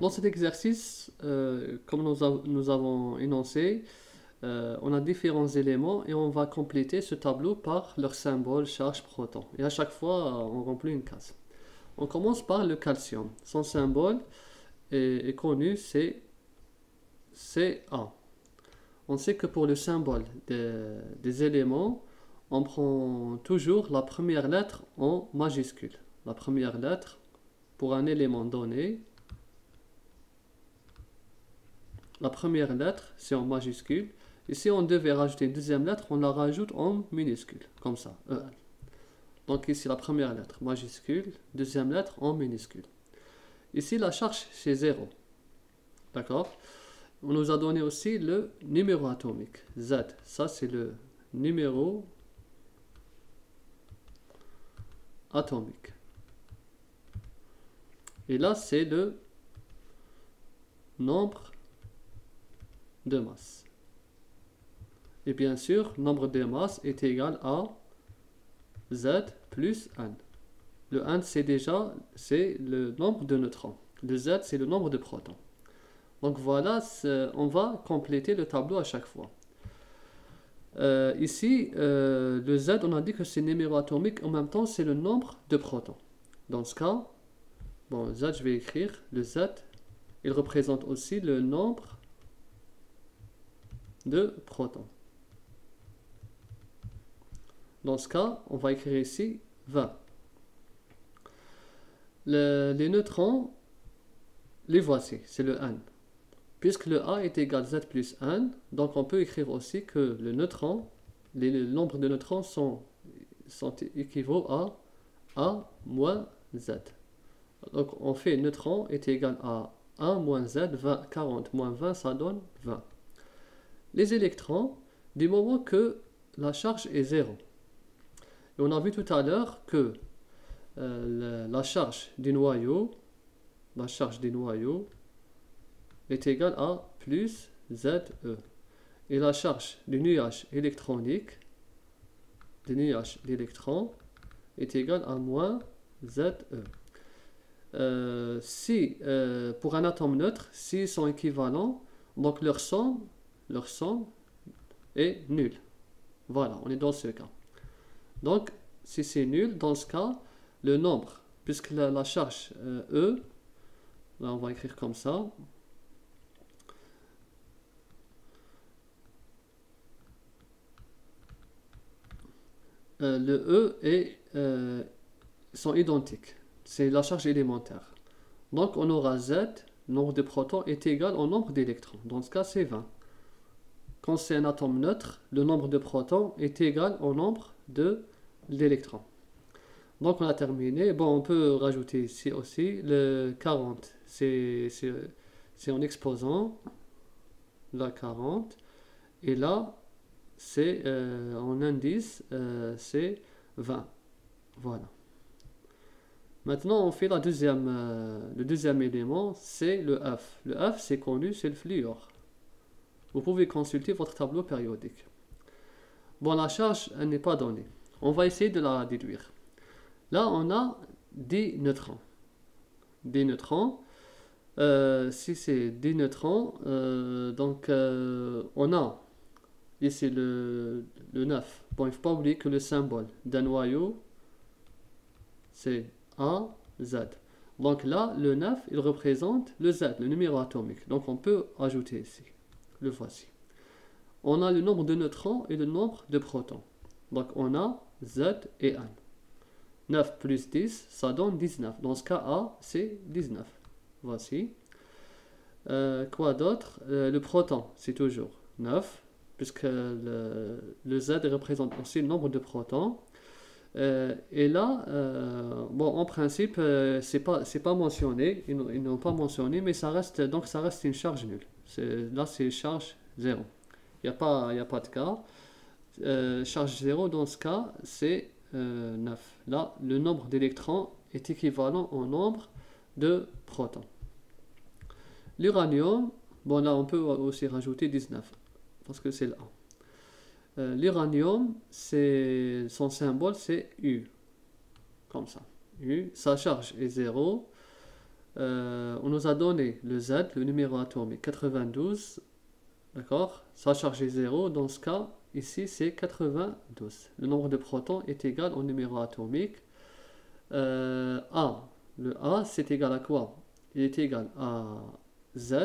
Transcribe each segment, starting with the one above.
Dans cet exercice, comme nous avons énoncé, on a différents éléments et on va compléter ce tableau par leur symbole, charge, proton. Et à chaque fois, on remplit une case. On commence par le calcium. Son symbole est connu, c'est Ca. On sait que pour le symbole des éléments, on prend toujours la première lettre en majuscule. La première lettre pour un élément donné, la première lettre c'est en majuscule. Et si on devait rajouter une deuxième lettre, on la rajoute en minuscule, comme ça, E. Donc ici la première lettre majuscule, deuxième lettre en minuscule. Ici la charge c'est 0. D'accord? On nous a donné aussi le numéro atomique, Z. Ça c'est le numéro atomique. Et là c'est le nombre de masse. Et bien sûr, nombre de masse est égal à Z plus N. Le N c'est le nombre de neutrons. Le Z c'est le nombre de protons. Donc voilà, on va compléter le tableau à chaque fois. Ici, le Z, on a dit que c'est le numéro atomique, en même temps c'est le nombre de protons. Dans ce cas, bon, Z, je vais écrire, le Z, il représente aussi le nombre de protons. Dans ce cas, on va écrire ici 20. Les neutrons, les voici, c'est le N. Puisque le A est égal à Z plus N, donc on peut écrire aussi que le neutron, le nombre de neutrons équivaut à A moins Z. Donc on fait neutron est égal à 1 moins Z, 20, 40 moins 20, ça donne 20. Les électrons, du moment que la charge est 0. Et on a vu tout à l'heure que la charge du noyau est égale à plus ZE. Et la charge du nuage électronique, du nuage d'électrons, est égale à moins ZE. Pour un atome neutre, s'ils sont équivalents, donc leur somme est nulle. Voilà, on est dans ce cas. Donc, si c'est nul, dans ce cas, le nombre, puisque la charge E, là on va écrire comme ça, le E sont identiques. C'est la charge élémentaire. Donc on aura Z, nombre de protons, est égal au nombre d'électrons. Dans ce cas, c'est 20. Quand c'est un atome neutre, le nombre de protons est égal au nombre d'électrons. Donc on a terminé. Bon, on peut rajouter ici aussi le 40. C'est en exposant la 40. Et là, c'est en indice, c'est 20. Voilà. Maintenant, on fait le deuxième élément, c'est le F. Le F, c'est connu, c'est le fluor. Vous pouvez consulter votre tableau périodique. Bon, la charge, elle n'est pas donnée. On va essayer de la déduire. Là, on a des neutrons. Des neutrons. Si c'est des neutrons, on a ici le 9. Bon, il ne faut pas oublier que le symbole d'un noyau, c'est AZ. Donc là, le 9, il représente le Z, le numéro atomique. Donc on peut ajouter ici. Le voici. On a le nombre de neutrons et le nombre de protons. Donc on a Z et N. 9 plus 10, ça donne 19. Dans ce cas, A, c'est 19. Voici. Quoi d'autre? Le proton, c'est toujours 9, puisque le Z représente aussi le nombre de protons. Et là, bon, en principe, c'est pas mentionné, ils n'ont pas mentionné, mais ça reste une charge nulle. Là, c'est charge 0. Il n'y a pas de cas. Charge 0, dans ce cas, c'est 9. Là, le nombre d'électrons est équivalent au nombre de protons. L'uranium, bon là, on peut aussi rajouter 19, parce que c'est là. L'uranium, son symbole, c'est U. Comme ça. U, sa charge est 0. on nous a donné le Z, le numéro atomique 92, d'accord? Sa charge est 0, dans ce cas, ici c'est 92. Le nombre de protons est égal au numéro atomique. A, le A c'est égal à quoi? Il est égal à Z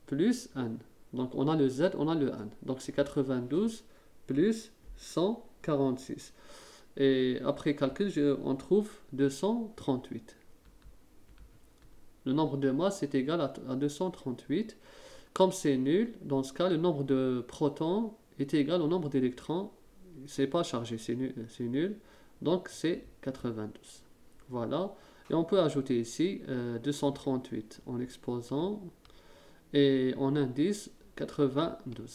plus N. Donc on a le Z, on a le N. Donc c'est 92 plus 146. Et après calcul, on trouve 238. Le nombre de masses est égal à 238. Comme c'est nul, dans ce cas, le nombre de protons est égal au nombre d'électrons. C'est pas chargé, c'est nul. Donc c'est 92. Voilà. Et on peut ajouter ici 238 en exposant et en indice 92.